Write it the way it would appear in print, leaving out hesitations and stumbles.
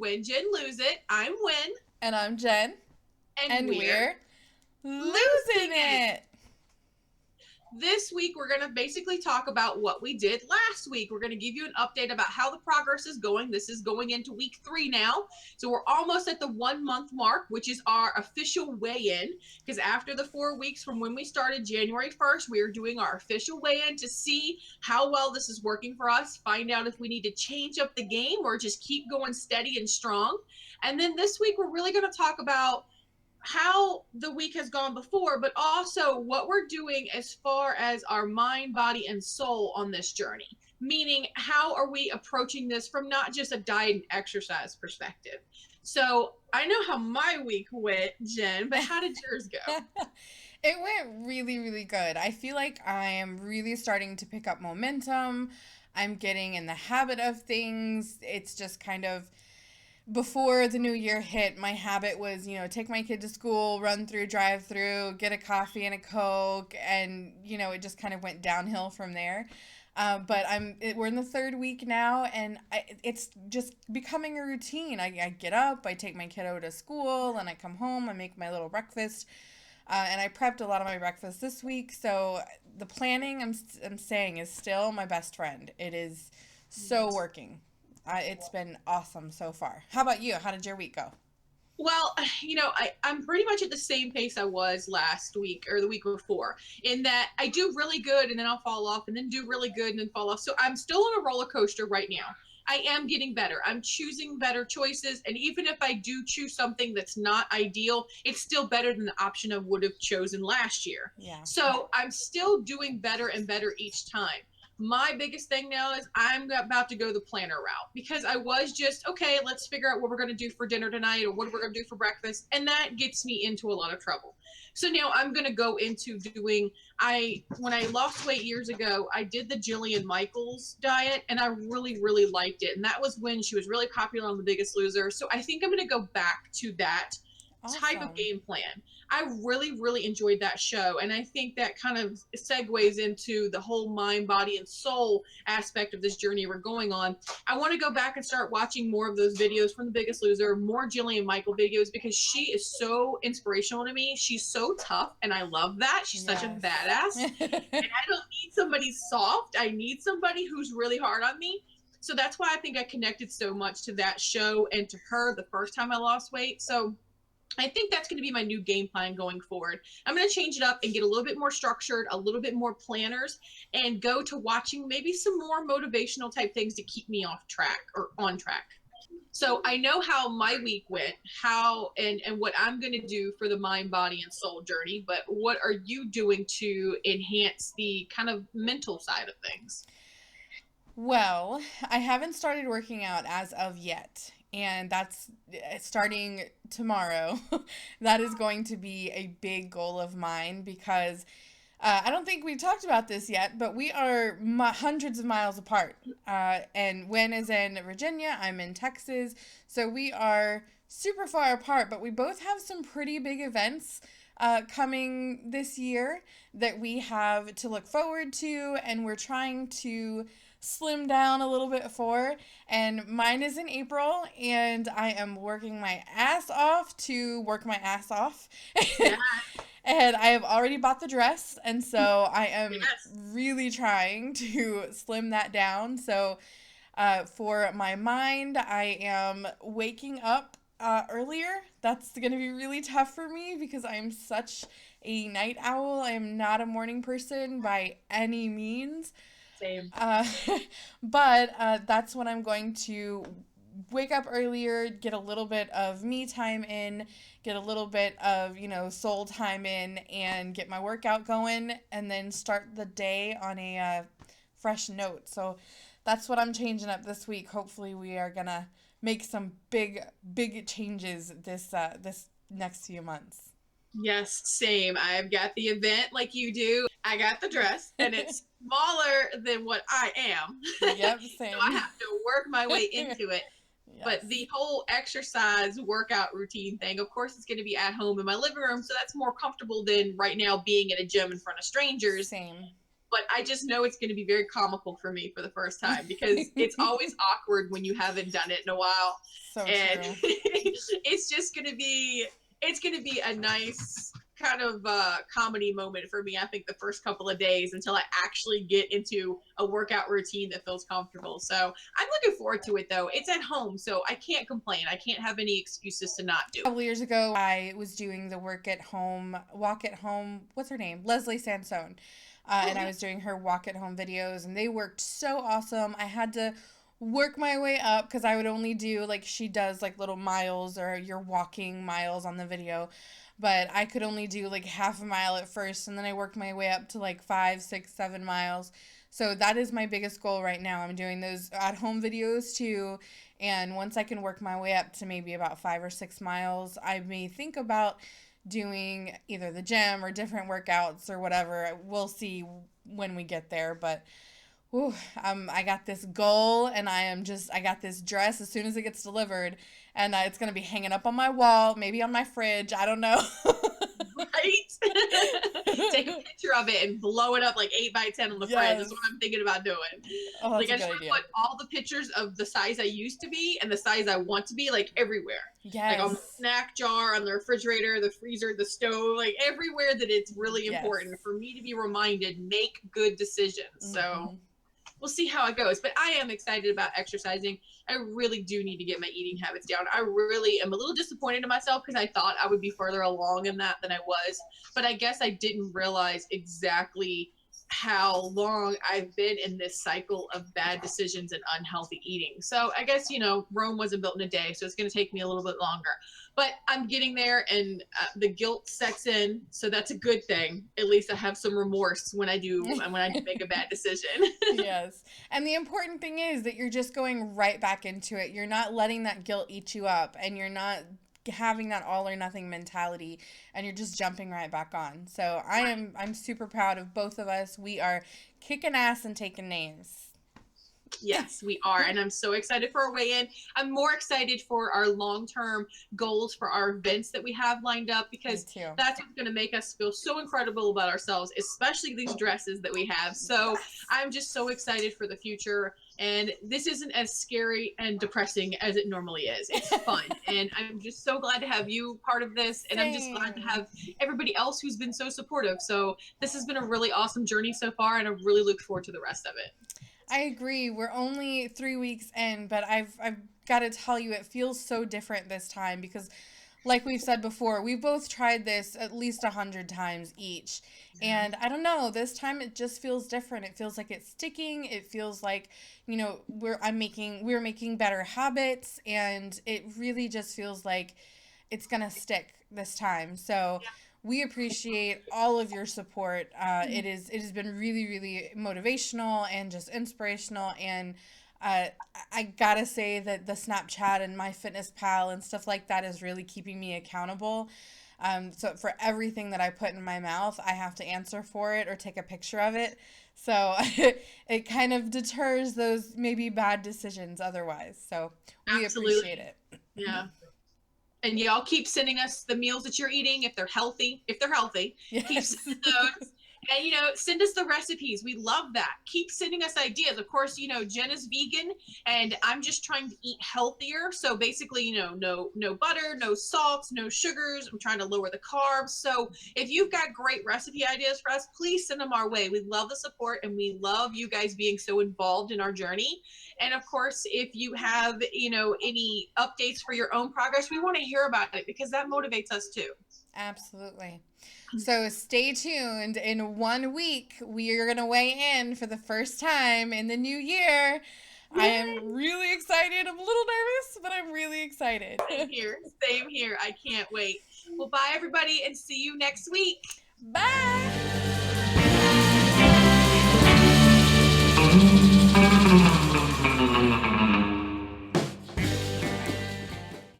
When Jen Lose It. I'm Wen. And I'm Jen. And And we're we're losing losing it. it. This week, we're going to basically talk about what we did last week. We're going to give you an update about how the progress is going. This is going into week 3 now. So we're almost at the 1 month mark, which is our official weigh-in. Because after the 4 weeks from when we started January 1st, we are doing our official weigh-in to see how well this is working for us, find out if we need to change up the game or just keep going steady and strong. And then this week, we're really going to talk about how the week has gone before, but also what we're doing as far as our mind, body, and soul on this journey. Meaning, how are we approaching this from not just a diet and exercise perspective? So I know how my week went, Jen, but how did yours go? It went really, really good. I feel like I am really starting to pick up momentum. I'm getting in the habit of things. It's just kind of before the new year hit, my habit was, take my kid to school, run through drive through, get a coffee and a Coke, and, it just kind of went downhill from there. But we're in the 3rd week now, and it's just becoming a routine. I get up, I take my kiddo to school, and I come home, I make my little breakfast. And I prepped a lot of my breakfast this week, so the planning I'm saying is still my best friend. It is so working. It's been awesome so far. How about you? How did your week go? Well, I'm pretty much at the same pace I was last week or the week before, in that I do really good and then I'll fall off and then do really good and then fall off. So I'm still on a roller coaster right now. I am getting better. I'm choosing better choices. And even if I do choose something that's not ideal, it's still better than the option I would have chosen last year. Yeah. So I'm still doing better and better each time. My biggest thing now is I'm about to go the planner route, because I was just, okay, let's figure out what we're going to do for dinner tonight or what we're going to do for breakfast. And that gets me into a lot of trouble. So now I'm going to go into doing, when I lost weight years ago, I did the Jillian Michaels diet and I really, really liked it. And that was when she was really popular on The Biggest Loser. So I think I'm going to go back to that type of Awesome. game plan. I really, really enjoyed that show. And I think that kind of segues into the whole mind, body, and soul aspect of this journey we're going on. I want to go back and start watching more of those videos from The Biggest Loser, more Jillian Michael videos, because she is so inspirational to me. She's so tough, and I love that. She's such a Yes. badass. And I don't need somebody soft. I need somebody who's really hard on me. So that's why I think I connected so much to that show and to her the first time I lost weight. So I think that's going to be my new game plan going forward. I'm going to change it up and get a little bit more structured, a little bit more planners, and go to watching maybe some more motivational type things to keep me off track or on track. So I know how my week went, how and what I'm going to do for the mind, body, and soul journey. But what are you doing to enhance the kind of mental side of things? Well, I haven't started working out as of yet, and that's starting tomorrow. That is going to be a big goal of mine because I don't think we've talked about this yet, but we are hundreds of miles apart. And Wen is in Virginia, I'm in Texas, so we are super far apart, but we both have some pretty big events coming this year that we have to look forward to, and we're trying to slim down a little bit for. And mine is in April, and I am working my ass off to work my ass off. Yeah. And I have already bought the dress, and so I am Yes. really trying to slim that down. So, for my mind, I am waking up earlier. That's going to be really tough for me because I am such a night owl. I am not a morning person by any means. Same. Uh, but that's when I'm going to wake up earlier, get a little bit of me time in, get a little bit of, soul time in, and get my workout going, and then start the day on a fresh note. So that's what I'm changing up this week. Hopefully, we are going to make some big, big changes this next few months. Yes, same. I've got the event like you do. I got the dress and it's smaller than what I am. Yep, So I same. have to work my way into it. But Yes, the whole exercise workout routine thing, of course, it's going to be at home in my living room. So that's more comfortable than right now being in a gym in front of strangers. same. but I just know it's going to be very comical for me for the first time because it's always awkward when you haven't done it in a while. So And true. it's just going to be, it's going to be a nice kind of comedy moment for me, I think, the first couple of days until I actually get into a workout routine that feels comfortable. So I'm looking forward to it, though. It's at home, so I can't complain. I can't have any excuses to not do A it. couple years ago, I was doing the walk at home. What's her name? Leslie Sansone. Oh, And I yeah. was doing her walk at home videos, and they worked so awesome. I had to work my way up because I would only do like she does like little miles or you're walking miles on the video, but I could only do like half a mile at first, and then I worked my way up to like 5, 6, 7 miles. So that is my biggest goal right now. I'm doing those at home videos too. And once I can work my way up to maybe about 5 or 6 miles, I may think about doing either the gym or different workouts or whatever. We'll see when we get there. But whew, I got this goal, and I got this dress as soon as it gets delivered, and it's going to be hanging up on my wall, maybe on my fridge. I don't know. Right? Take a picture of it and blow it up like 8 by 10 on the fridge. That's Yes. what I'm thinking about doing. Oh, that's Like, a I good just want to idea. put all the pictures of the size I used to be and the size I want to be, like, everywhere. Like on the Yes. snack jar, on the refrigerator, the freezer, the stove, like everywhere that it's really Yes. important for me to be reminded, make good decisions. So Mm-hmm. we'll see how it goes. But I am excited about exercising. I really do need to get my eating habits down. I really am a little disappointed in myself because I thought I would be further along in that than I was. But I guess I didn't realize exactly how long I've been in this cycle of bad decisions and unhealthy eating. So I guess, Rome wasn't built in a day, so it's going to take me a little bit longer. But I'm getting there, and the guilt sets in, so that's a good thing. At least I have some remorse when I do make a bad decision. Yes. And the important thing is that you're just going right back into it. You're not letting that guilt eat you up, and you're not having that all or nothing mentality, and you're just jumping right back on. So I'm super proud of both of us. We are kicking ass and taking names. Yes, we are. And I'm so excited for our weigh in. I'm more excited for our long term goals for our events that we have lined up Me because too. that's what's going to make us feel so incredible about ourselves, especially these dresses that we have. So Yes. I'm just so excited for the future. And this isn't as scary and depressing as it normally is. It's fun. And I'm just so glad to have you part of this. And I'm just glad to Same. have everybody else who's been so supportive. So this has been a really awesome journey so far. And I really look forward to the rest of it. I agree. We're only 3 weeks in, but I've got to tell you, it feels so different this time because, like we've said before, we've both tried this at least 100 times each, and I don't know. This time it just feels different. It feels like it's sticking. It feels like we're making better habits, and it really just feels like it's gonna stick this time. So we appreciate all of your support. It has been really, really motivational and just inspirational. And uh, I gotta say that the Snapchat and MyFitnessPal and stuff like that is really keeping me accountable. So for everything that I put in my mouth, I have to answer for it or take a picture of it. So it kind of deters those maybe bad decisions otherwise. So we appreciate Absolutely. it. Yeah. And y'all keep sending us the meals that you're eating if they're healthy. If they're healthy, keep Yes. sending those. And send us the recipes. We love that. Keep sending us ideas. Of course, Jenn is vegan, and I'm just trying to eat healthier. So basically, no butter, no salts, no sugars. I'm trying to lower the carbs. So if you've got great recipe ideas for us, please send them our way. We love the support, and we love you guys being so involved in our journey. And of course, if you have, any updates for your own progress, we want to hear about it because that motivates us too. Absolutely. So stay tuned. In 1 week, we are going to weigh in for the first time in the new year. I Yay! am really excited. I'm a little nervous, but I'm really excited. Same here. Same here. I can't wait. Well, bye, everybody, and see you next week. Bye.